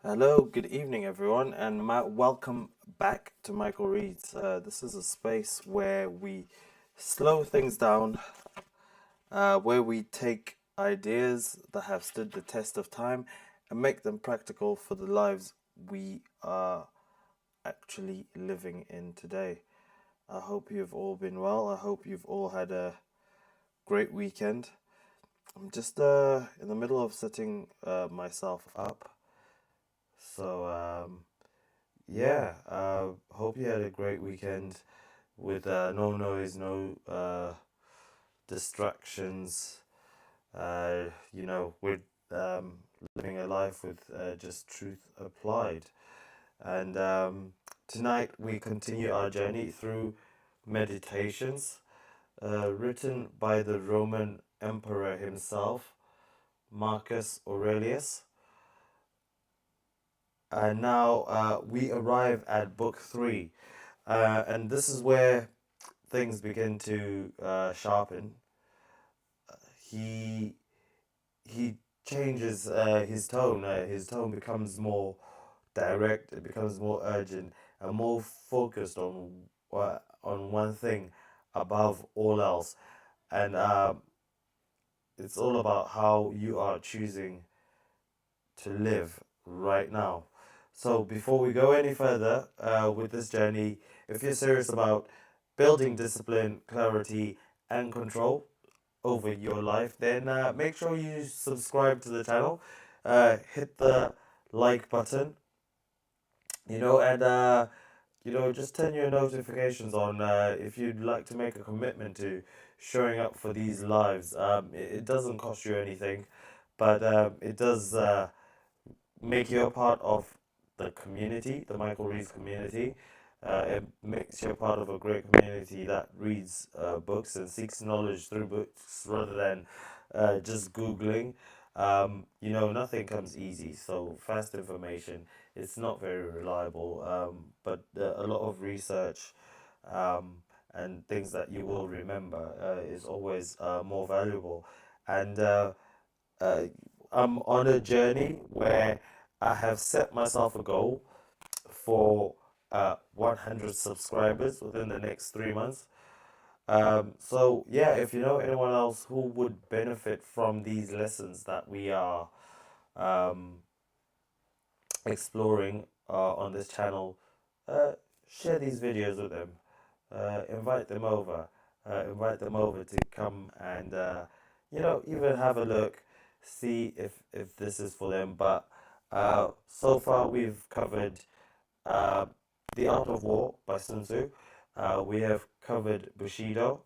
Hello, good evening, everyone, and welcome back to Michael Reads. This is a space where we slow things down, where we take ideas that have stood the test of time and make them practical for the lives we are actually living in today. I hope you've all been well. I hope you've all had a great weekend. I'm just in the middle of setting myself up. So, yeah, hope you had a great weekend with no noise, no distractions. We're living a life with just truth applied. And tonight we continue our journey through Meditations, written by the Roman Emperor himself, Marcus Aurelius. And now we arrive at book three. And this is where things begin to sharpen. He he changes his tone. His tone becomes more direct. It becomes more urgent and more focused on one thing above all else. And it's all about how you are choosing to live right now. So before we go any further with this journey, if you're serious about building discipline, clarity, and control over your life, then make sure you subscribe to the channel, hit the like button, and just turn your notifications on if you'd like to make a commitment to showing up for these lives. It doesn't cost you anything, but it does make you a part of the community, the Michael Reads community. It makes you a part of a great community that reads books and seeks knowledge through books rather than just Googling. Nothing comes easy, so fast information, it's not very reliable, but a lot of research and things that you will remember is always more valuable. And uh, I'm on a journey where I have set myself a goal for 100 subscribers within the next 3 months. So yeah, if you know anyone else who would benefit from these lessons that we are um, exploring on this channel, share these videos with them. Invite them over. Invite them over to come and even have a look, see if this is for them. But so far we've covered uh, The Art of War by Sun Tzu. We have covered Bushido,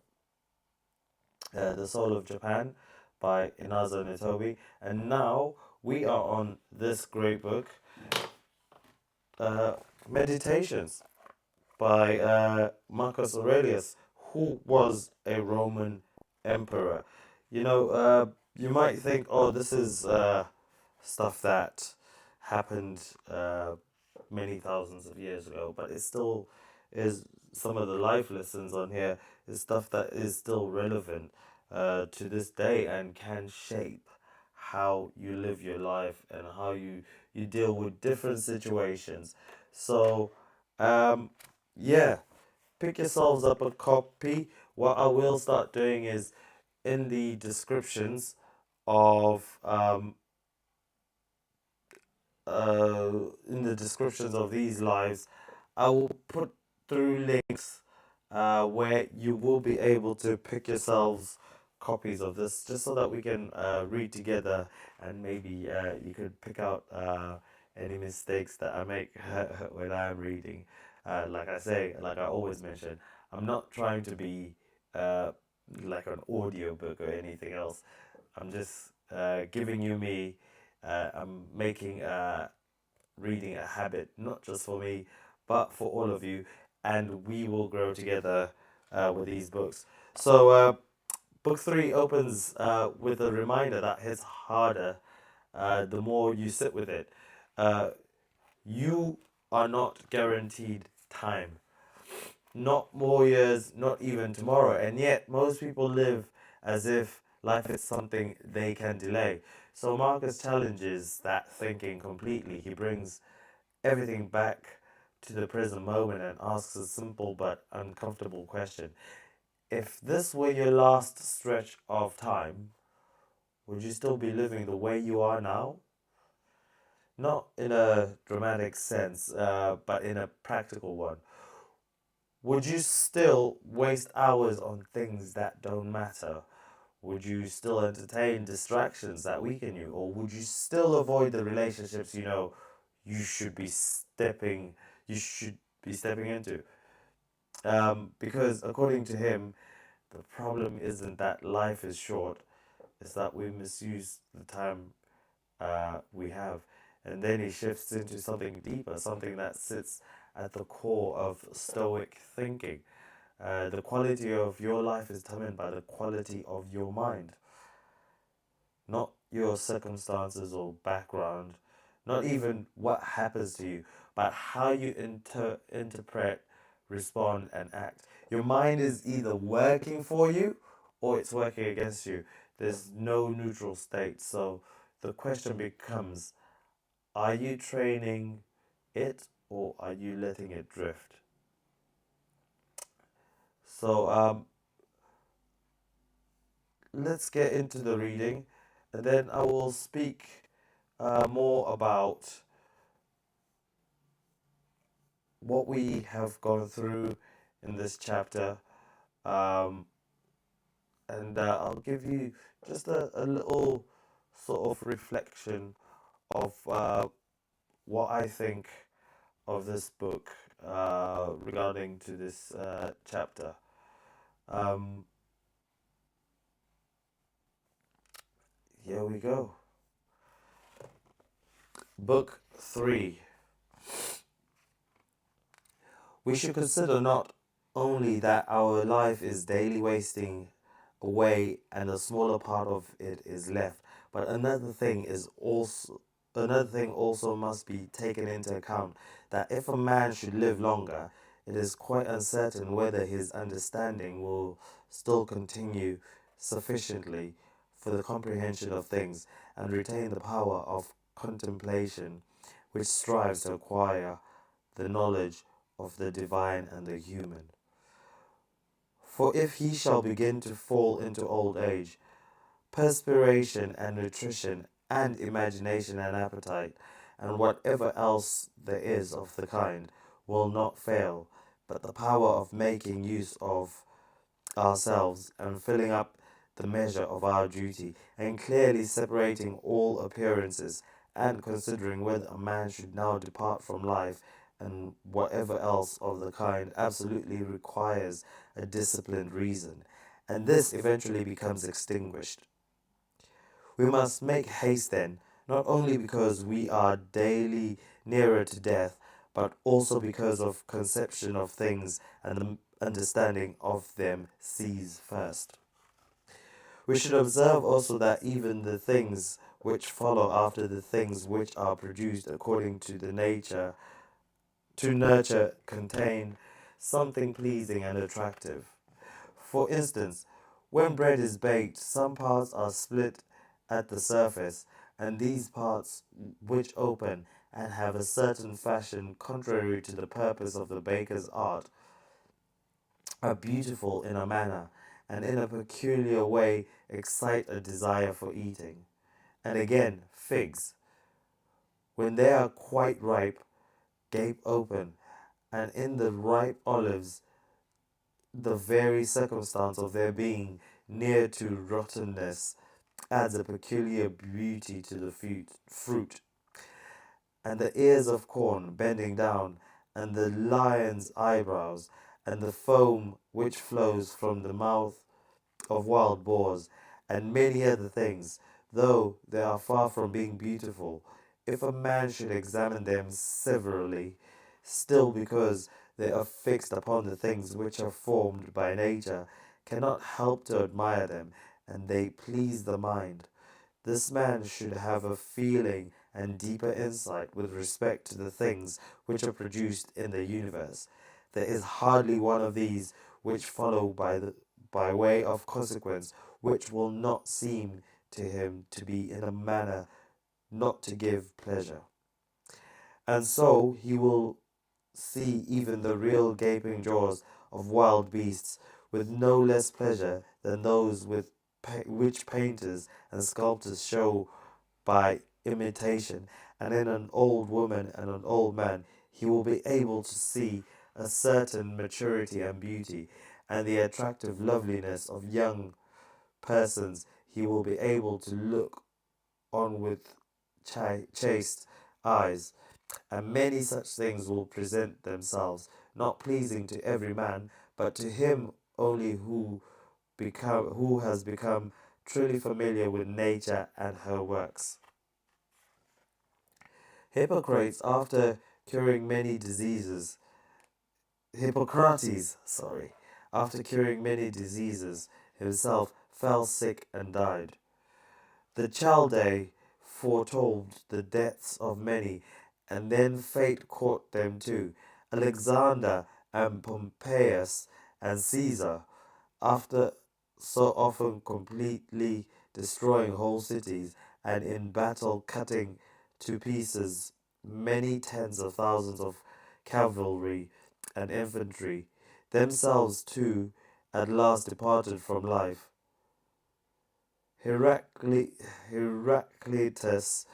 The Soul of Japan by Inaza Nitobi. And now we are on this great book, uh, Meditations by Marcus Aurelius, who was a Roman emperor. You might think, oh, this is stuff that happened many thousands of years ago, but it still is. Some of the life lessons on here is stuff that is still relevant to this day and can shape how you live your life and how you deal with different situations. So, um, yeah, pick yourselves up a copy. What I will start doing is in the descriptions of in the descriptions of these lives, I will put through links where you will be able to pick yourselves copies of this, just so that we can read together, and maybe you could pick out any mistakes that I make when I am reading. Like I always mention, I'm not trying to be like an audio book or anything else. I'm just giving you me. I'm making reading a habit, not just for me, but for all of you, and we will grow together with these books. So, book three opens with a reminder that hits harder the more you sit with it. Uh, you are not guaranteed time, not more years, not even tomorrow, and yet most people live as if life is something they can delay. So Marcus challenges that thinking completely. He brings everything back to the present moment and asks a simple but uncomfortable question. If this were your last stretch of time, would you still be living the way you are now? Not in a dramatic sense, but in a practical one. Would you still waste hours on things that don't matter? Would you still entertain distractions that weaken you? Or would you still avoid the relationships you know you should be stepping you should be stepping into? Because according to him, the problem isn't that life is short, it's that we misuse the time we have. And then he shifts into something deeper, something that sits at the core of Stoic thinking. The quality of your life is determined by the quality of your mind, not your circumstances or background, not even what happens to you, but how you interpret, respond, and act. Your mind is either working for you or it's working against you. There's no neutral state. So the question becomes, are you training it or are you letting it drift? So let's get into the reading, and then I will speak more about what we have gone through in this chapter, um, and I'll give you just a little sort of reflection of what I think of this book regarding to this chapter. Um, Here we go. Book 3. We should consider not only that our life is daily wasting away and a smaller part of it is left, but another thing also must be taken into account, that if a man should live longer, it is quite uncertain whether his understanding will still continue sufficiently for the comprehension of things and retain the power of contemplation which strives to acquire the knowledge of the divine and the human. For if he shall begin to fall into old age, perspiration and nutrition and imagination and appetite and whatever else there is of the kind will not fail, but the power of making use of ourselves and filling up the measure of our duty, and clearly separating all appearances, and considering whether a man should now depart from life and whatever else of the kind absolutely requires a disciplined reason, and this eventually becomes extinguished. We must make haste then, not only because we are daily nearer to death, but also because of conception of things and the understanding of them cease first. We should observe also that even the things which follow after the things which are produced according to the nature to nurture contain something pleasing and attractive. For instance, when bread is baked, some parts are split at the surface, and these parts, which open and have a certain fashion contrary to the purpose of the baker's art, are beautiful in a manner, and in a peculiar way excite a desire for eating. And again, figs, when they are quite ripe, gape open, and in the ripe olives, the very circumstance of their being near to rottenness adds a peculiar beauty to the fruit. And the ears of corn bending down, and the lion's eyebrows, and the foam which flows from the mouth of wild boars, and many other things, though they are far from being beautiful, if a man should examine them severally, still because they are fixed upon the things which are formed by nature, cannot help to admire them, and they please the mind. This man should have a feeling and deeper insight with respect to the things which are produced in the universe. There is hardly one of these which follow by way of consequence which will not seem to him to be in a manner not to give pleasure. And so he will see even the real gaping jaws of wild beasts with no less pleasure than those which painters and sculptors show by imitation. And in an old woman and an old man, he will be able to see a certain maturity and beauty, and the attractive loveliness of young persons. He will be able to look on with chaste eyes, and many such things will present themselves, not pleasing to every man, but to him only who has become truly familiar with nature and her works. Hippocrates, after curing many diseases, Hippocrates, sorry, after curing many diseases, himself fell sick and died. The Chaldee foretold the deaths of many, and then fate caught them too. Alexander and Pompeius and Caesar, after so often completely destroying whole cities and in battle cutting to pieces many tens of thousands of cavalry and infantry, themselves too at last departed from life. Heraclitus,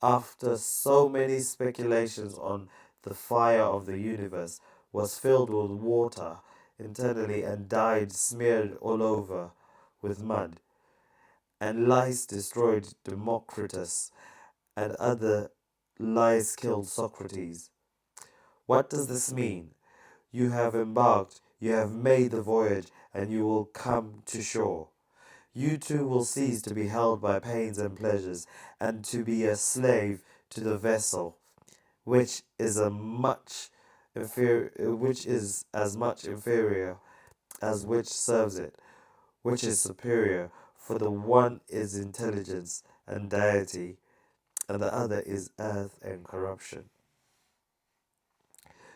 after so many speculations on the fire of the universe, was filled with water internally and died smeared all over with mud. And lice destroyed Democritus, and other lice killed Socrates. What does this mean? You have embarked, you have made the voyage, and you will come to shore. You too will cease to be held by pains and pleasures, and to be a slave to the vessel, which is which is as much inferior as which serves it, which is superior. For the one is intelligence and deity, and the other is earth and corruption.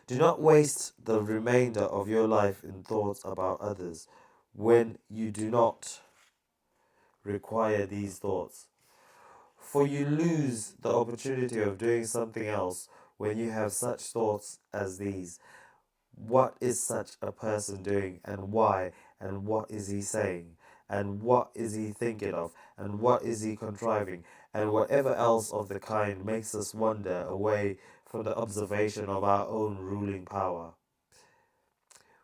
Do not waste the remainder of your life in thoughts about others when you do not require these thoughts. For you lose the opportunity of doing something else when you have such thoughts as these. What is such a person doing, and why, and what is he saying, and what is he thinking of, and what is he contriving, and whatever else of the kind makes us wander away from the observation of our own ruling power.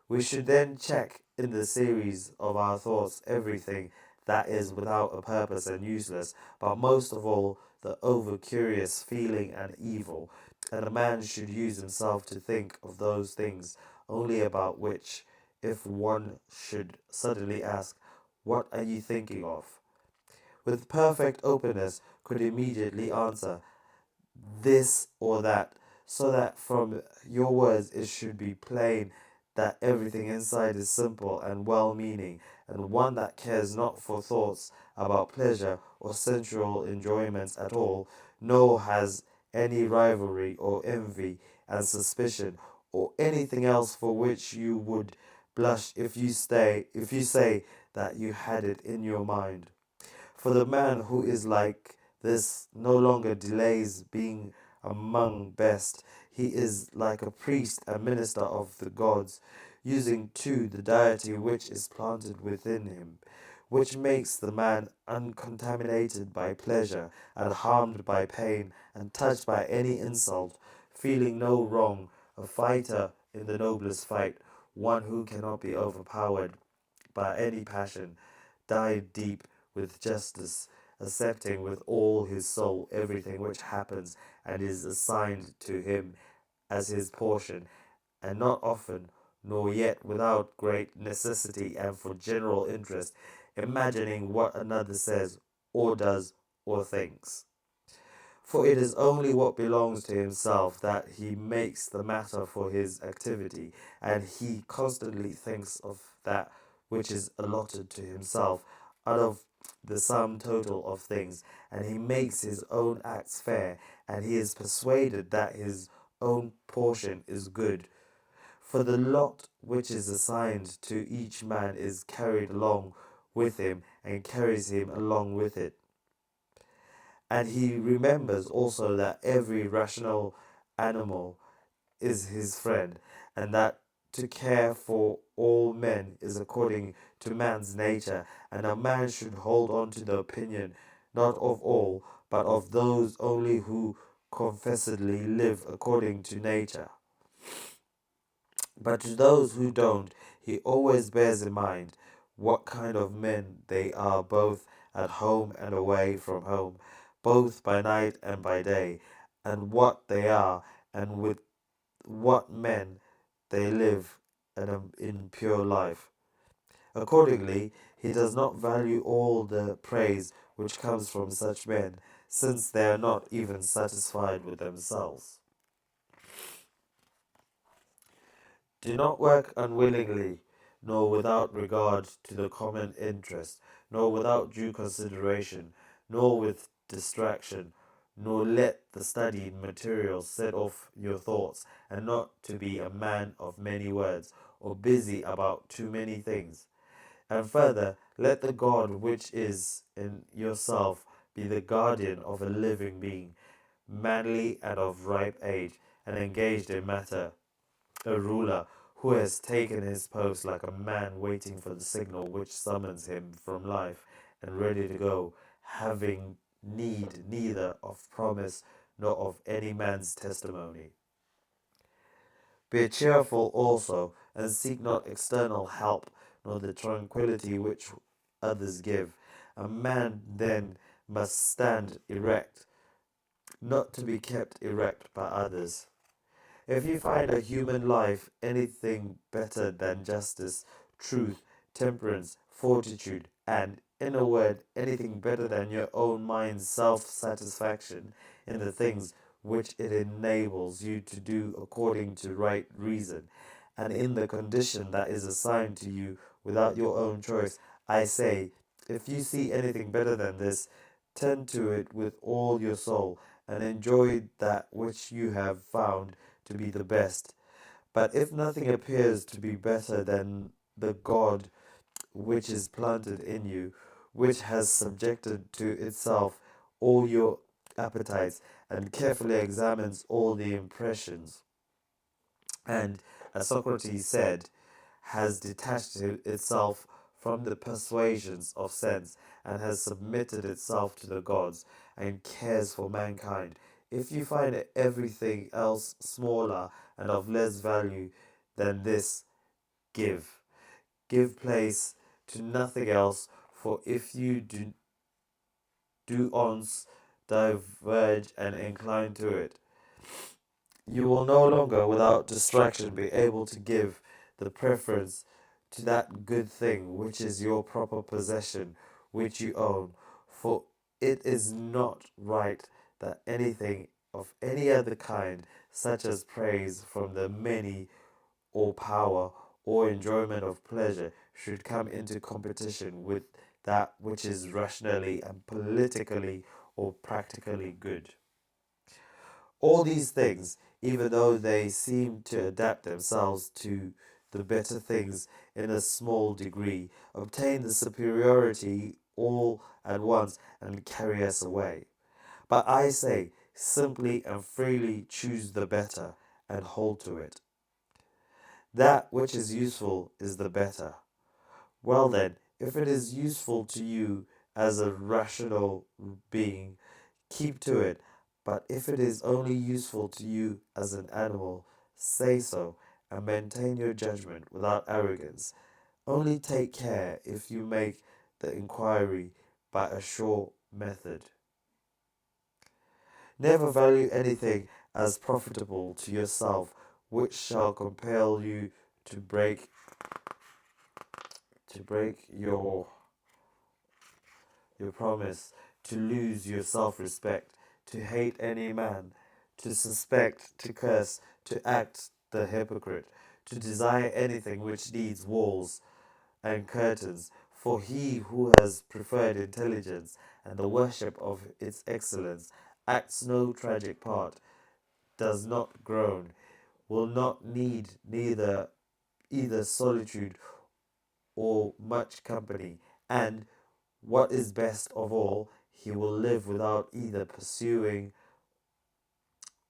We should then check in the series of our thoughts everything that is without a purpose and useless, but most of all the over-curious feeling and evil, and a man should use himself to think of those things only about which, if one should suddenly ask, "What are you thinking of?" with perfect openness could immediately answer, "This or that," so that from your words it should be plain that everything inside is simple and well meaning, and one that cares not for thoughts about pleasure or sensual enjoyments at all, nor has any rivalry or envy and suspicion or anything else for which you would blush if you say that you had it in your mind. For the man who is like this no longer delays being among best. He is like a priest and minister of the gods, using too the deity which is planted within him, which makes the man uncontaminated by pleasure and harmed by pain and touched by any insult, feeling no wrong, a fighter in the noblest fight, one who cannot be overpowered by any passion, dive deep with justice, accepting with all his soul everything which happens and is assigned to him as his portion, and not often, nor yet without great necessity and for general interest, imagining what another says or does or thinks. For it is only what belongs to himself that he makes the matter for his activity, and he constantly thinks of that which is allotted to himself out of the sum total of things, and he makes his own acts fair, and he is persuaded that his own portion is good. For the lot which is assigned to each man is carried along with him and carries him along with it. And he remembers also that every rational animal is his friend, and that to care for all men is according to man's nature, and a man should hold on to the opinion not of all, but of those only who confessedly live according to nature. But to those who don't, he always bears in mind what kind of men they are, both at home and away from home, both by night and by day, and what they are, and with what men they live in pure life. Accordingly, he does not value all the praise which comes from such men, since they are not even satisfied with themselves. Do not work unwillingly, nor without regard to the common interest, nor without due consideration, nor with distraction, nor let the studied materials set off your thoughts, and not to be a man of many words, or busy about too many things. And further, let the God which is in yourself be the guardian of a living being, manly and of ripe age, and engaged in matter, a ruler who has taken his post like a man waiting for the signal which summons him from life, and ready to go, having need neither of promise nor of any man's testimony. Be cheerful also, and seek not external help, nor the tranquillity which others give. A man then must stand erect, not to be kept erect by others. If you find a human life anything better than justice, truth, temperance, fortitude, and, in a word, anything better than your own mind's self satisfaction in the things which it enables you to do according to right reason, and in the condition that is assigned to you without your own choice, I say, if you see anything better than this, tend to it with all your soul, and enjoy that which you have found to be the best. But if nothing appears to be better than the God which is planted in you, which has subjected to itself all your appetites, and carefully examines all the impressions, and, as Socrates said, has detached itself from the persuasions of sense, and has submitted itself to the gods, and cares for mankind. If you find everything else smaller and of less value than this, give. Give place to nothing else, for if you do once diverge and incline to it, you will no longer, without distraction, be able to give the preference to that good thing which is your proper possession, which you own. For it is not right that anything of any other kind, such as praise from the many, or power, or enjoyment of pleasure, should come into competition with that which is rationally and politically or practically good. All these things, even though they seem to adapt themselves to the better things in a small degree, obtain the superiority all at once and carry us away. But I say, simply and freely choose the better and hold to it. That which is useful is the better. Well then, if it is useful to you as a rational being, keep to it. But if it is only useful to you as an animal, say so, and maintain your judgment without arrogance. Only take care if you make the inquiry by a sure method. Never value anything as profitable to yourself which shall compel you to break your promise, to lose your self respect, to hate any man, to suspect, to curse, to act the hypocrite, to desire anything which needs walls and curtains. For he who has preferred intelligence and the worship of its excellence acts no tragic part, does not groan, will not need neither either solitude or much company, and what is best of all, he will live without either pursuing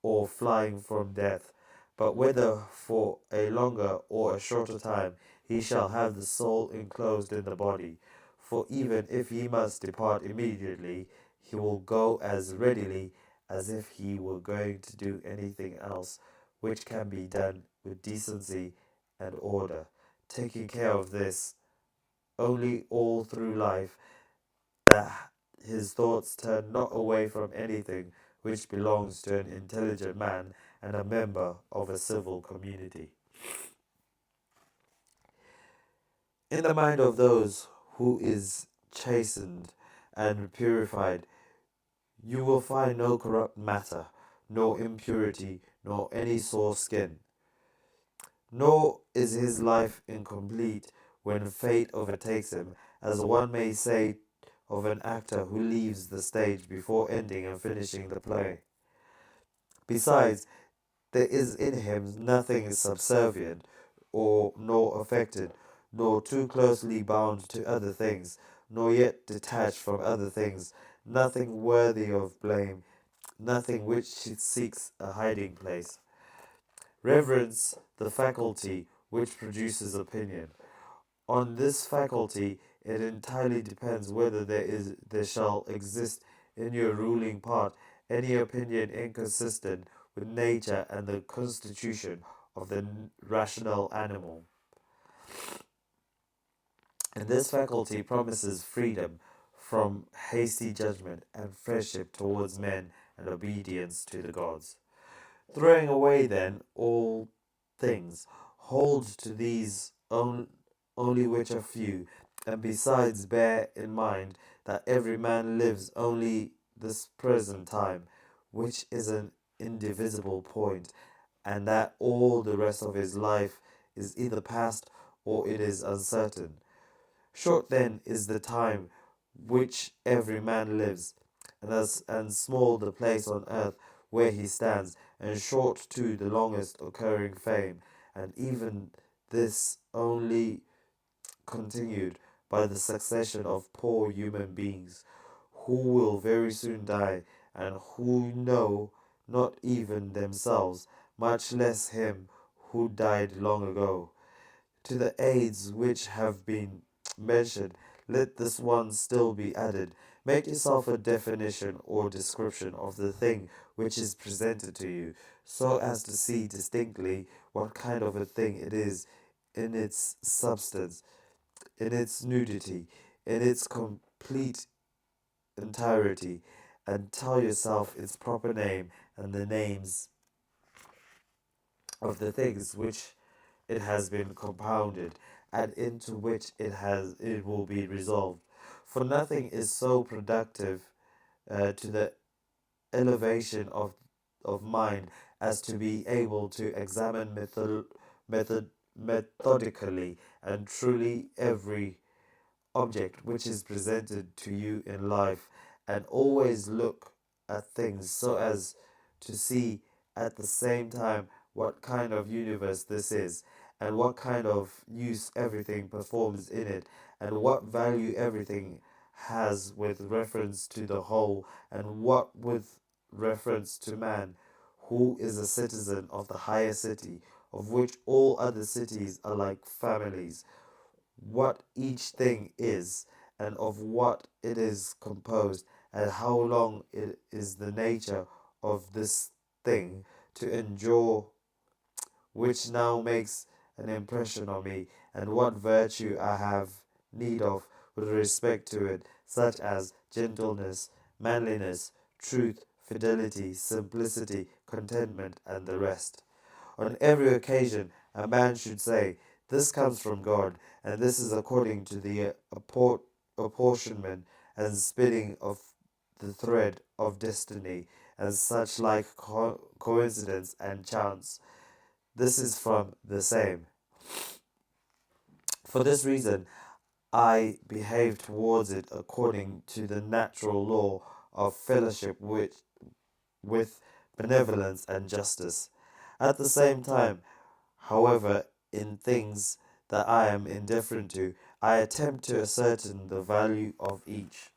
or flying from death. But whether for a longer or a shorter time, he shall have the soul enclosed in the body. For even if he must depart immediately, he will go as readily as if he were going to do anything else which can be done with decency and order, taking care of this only all through life, that his thoughts turn not away from anything which belongs to an intelligent man and a member of a civil community. In the mind of those who is chastened and purified, you will find no corrupt matter, nor impurity, nor any sore skin. Nor is his life incomplete when fate overtakes him, as one may say of an actor who leaves the stage before ending and finishing the play. Besides, there is in him nothing subservient or nor affected, nor too closely bound to other things, nor yet detached from other things, nothing worthy of blame, nothing which seeks a hiding place. Reverence the faculty which produces opinion. On this faculty it entirely depends whether there shall exist in your ruling part any opinion inconsistent with nature and the constitution of the rational animal. And this faculty promises freedom from hasty judgment and friendship towards men and obedience to the gods. Throwing away then all things, hold to these only which are few, and besides bear in mind that every man lives only this present time, which is an indivisible point, and that all the rest of his life is either past or it is uncertain. Short then is the time which every man lives, and small the place on earth where he stands, and short too the longest occurring fame, and even this only continued by the succession of poor human beings, who will very soon die, and who know not even themselves, much less him who died long ago. To the aids which have been mentioned, let this one still be added. Make yourself a definition or description of the thing which is presented to you, so as to see distinctly what kind of a thing it is in its substance, in its nudity, in its complete entirety, and tell yourself its proper name and the names of the things which it has been compounded, and into which it will be resolved. For nothing is so productive to the elevation of mind as to be able to examine method, methodically and truly every object which is presented to you in life, and always look at things so as to see at the same time what kind of universe this is, and what kind of use everything performs in it, and what value everything has with reference to the whole, and what with reference to man, who is a citizen of the higher city, of which all other cities are like families, what each thing is, and of what it is composed, and how long it is the nature of this thing to endure, which now makes an impression on me, and what virtue I have need of with respect to it, such as gentleness, manliness, truth, fidelity, simplicity, contentment, and the rest. On every occasion, a man should say, "This comes from God, and this is according to the apportionment and spinning of the thread of destiny, and such like coincidence and chance. This is from the same. For this reason, I behave towards it according to the natural law of fellowship with benevolence and justice. At the same time, however, in things that I am indifferent to, I attempt to ascertain the value of each.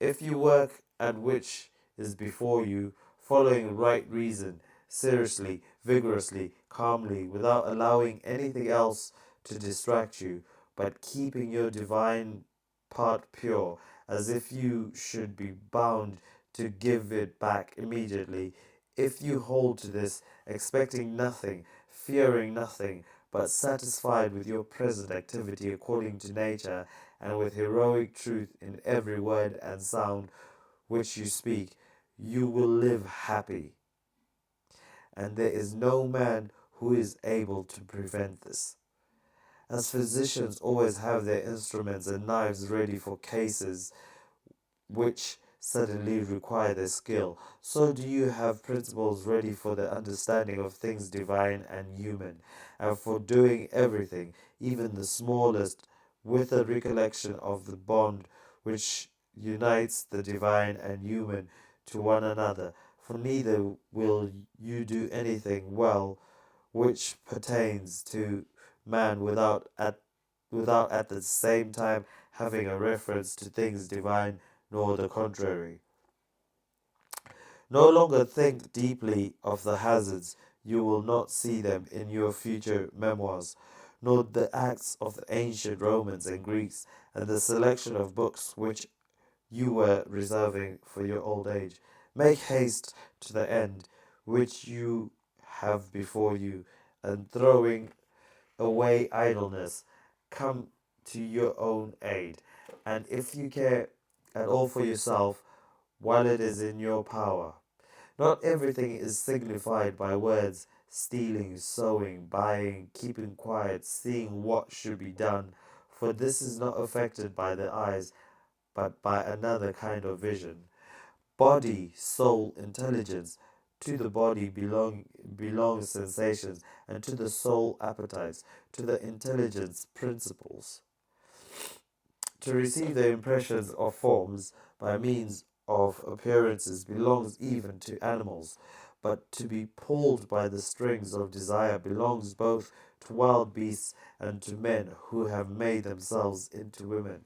If you work at which is before you, following right reason, seriously, vigorously, calmly, without allowing anything else to distract you, but keeping your divine part pure, as if you should be bound to give it back immediately. If you hold to this, expecting nothing, fearing nothing, but satisfied with your present activity according to nature, and with heroic truth in every word and sound which you speak, you will live happy. And there is no man who is able to prevent this. As physicians always have their instruments and knives ready for cases which suddenly require their skill, so do you have principles ready for the understanding of things divine and human, and for doing everything, even the smallest, with a recollection of the bond which unites the divine and human to one another. For neither will you do anything well which pertains to man without at the same time having a reference to things divine, nor the contrary. No longer think deeply of the hazards, you will not see them in your future memoirs, nor the acts of the ancient Romans and Greeks, and the selection of books which you were reserving for your old age. Make haste to the end which you have before you, and throwing away idleness, come to your own aid. And if you care at all for yourself, while it is in your power, not everything is signified by words, stealing, sowing, buying, keeping quiet, seeing what should be done, for this is not affected by the eyes, but by another kind of vision. Body, soul, intelligence. To the body belong sensations, and to the soul appetites, to the intelligence principles. To receive the impressions of forms by means of appearances belongs even to animals, but to be pulled by the strings of desire belongs both to wild beasts and to men who have made themselves into women.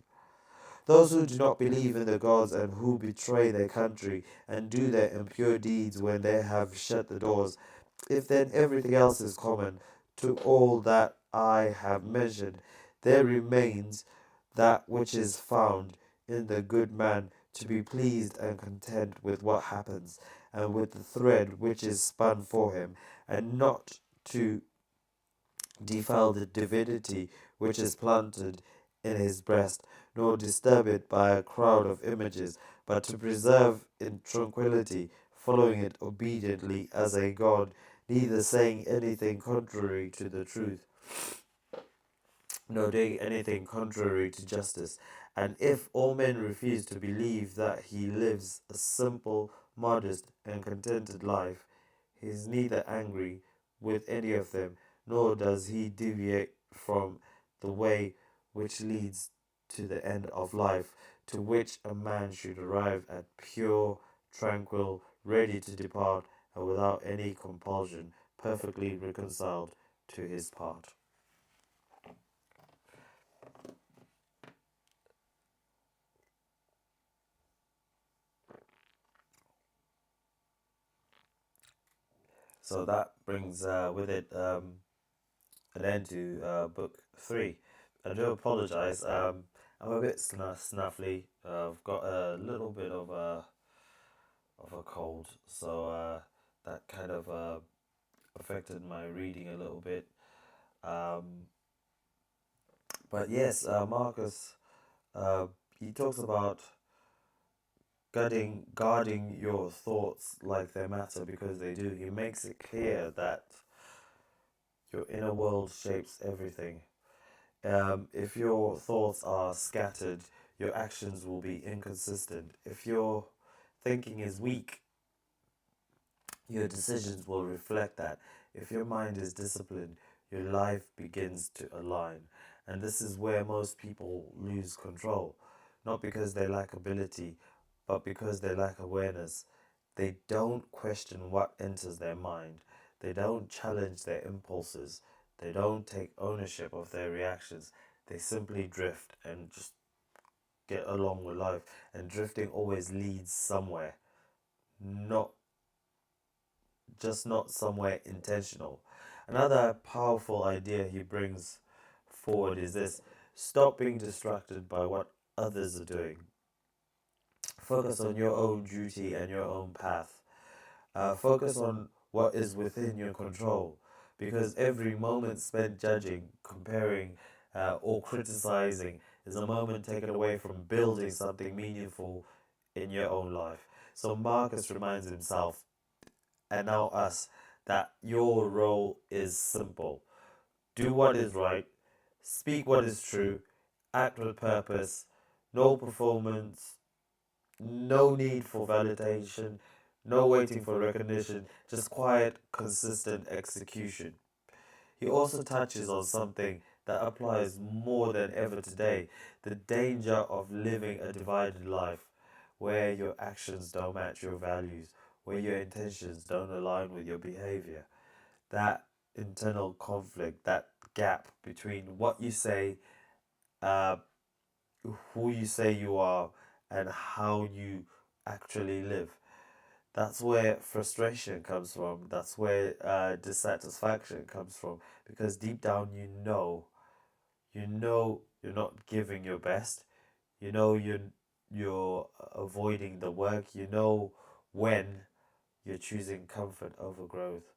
Those who do not believe in the gods and who betray their country and do their impure deeds when they have shut the doors, if then everything else is common to all that I have mentioned, there remains that which is found in the good man to be pleased and content with what happens, and with the thread which is spun for him, and not to defile the divinity which is planted in his breast, nor disturb it by a crowd of images, but to preserve in tranquillity, following it obediently as a god, neither saying anything contrary to the truth, nor doing anything contrary to justice. And if all men refuse to believe that he lives a simple, modest, and contented life, he is neither angry with any of them, nor does he deviate from the way which leads to the end of life, to which a man should arrive at pure, tranquil, ready to depart, and without any compulsion, perfectly reconciled to his part. So that brings with it an end to book three. I do apologize. I'm a bit snuffly. I've got a little bit of a cold, so that kind of affected my reading a little bit. Um, but yes, Marcus, uh, he talks about guarding your thoughts like they matter because they do. He makes it clear that your inner world shapes everything. If your thoughts are scattered, your actions will be inconsistent. If your thinking is weak, your decisions will reflect that. If your mind is disciplined, your life begins to align. And this is where most people lose control, not because they lack ability, but because they lack awareness. They don't question what enters their mind. They don't challenge their impulses. They don't take ownership of their reactions. They simply drift and just get along with life, and drifting always leads somewhere, not not somewhere intentional. Another powerful idea he brings forward is this: stop being distracted by what others are doing. Focus on your own duty and your own path. Focus on what is within your control, because every moment spent judging, comparing, or criticizing is a moment taken away from building something meaningful in your own life. So Marcus reminds himself, and now us, that your role is simple: do what is right, speak what is true, act with purpose, no performance, no need for validation, no waiting for recognition, just quiet, consistent execution. He also touches on something that applies more than ever today: the danger of living a divided life, where your actions don't match your values, where your intentions don't align with your behavior. That internal conflict, that gap between what you say, uh, who you say you are, and how you actually live. That's where frustration comes from. That's where dissatisfaction comes from. Because deep down, you know you're not giving your best. You know you're avoiding the work. You know when you're choosing comfort over growth.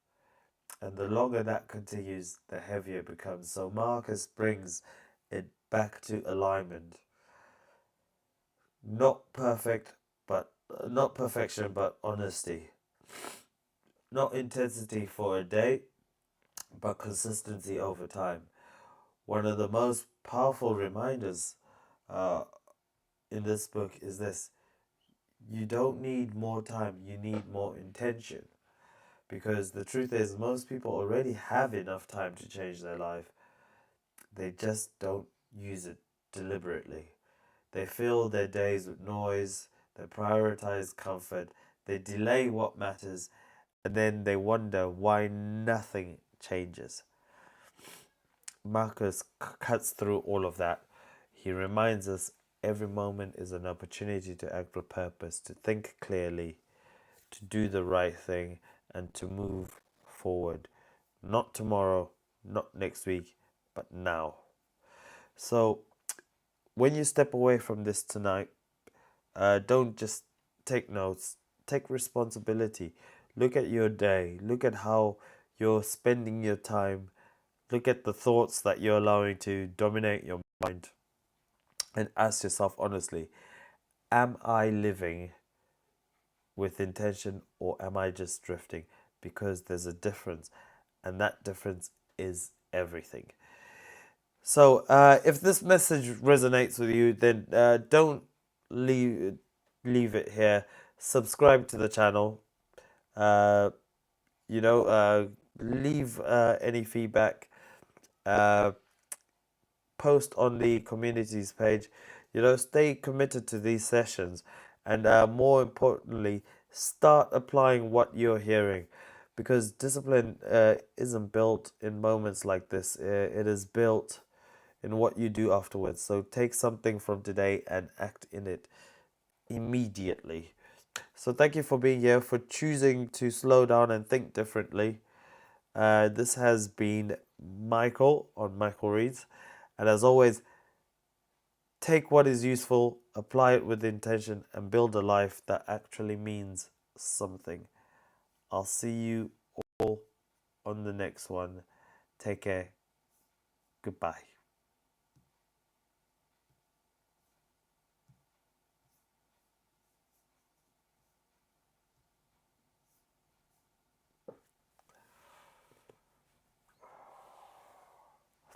And the longer that continues, the heavier it becomes. So Marcus brings it back to alignment. Not perfect, but not perfection, but honesty. Not intensity for a day, but consistency over time. One of the most powerful reminders uh, in this book is this: you don't need more time, you need more intention. Because the truth is, most people already have enough time to change their life, they just don't use it deliberately. They fill their days with noise, they prioritize comfort, they delay what matters, and then they wonder why nothing changes. Marcus cuts through all of that. He reminds us every moment is an opportunity to act with purpose, to think clearly, to do the right thing, and to move forward. Not tomorrow, not next week, but now. So, when you step away from this tonight, don't just take notes, take responsibility. Look at your day, look at how you're spending your time, look at the thoughts that you're allowing to dominate your mind, and ask yourself honestly: am I living with intention, or am I just drifting? Because there's a difference, and that difference is everything. So, if this message resonates with you, then don't leave leave it here. Subscribe to the channel. Uh, leave any feedback. Uh, Post on the communities page. Stay committed to these sessions, and more importantly, start applying what you're hearing, because discipline isn't built in moments like this. It is built in what you do afterwards. So take something from today and act in it immediately. So thank you for being here, for choosing to slow down and think differently. This has been Michael on Michael Reads. And as always, take what is useful, apply it with intention, and build a life that actually means something. I'll see you all on the next one. Take care. Goodbye.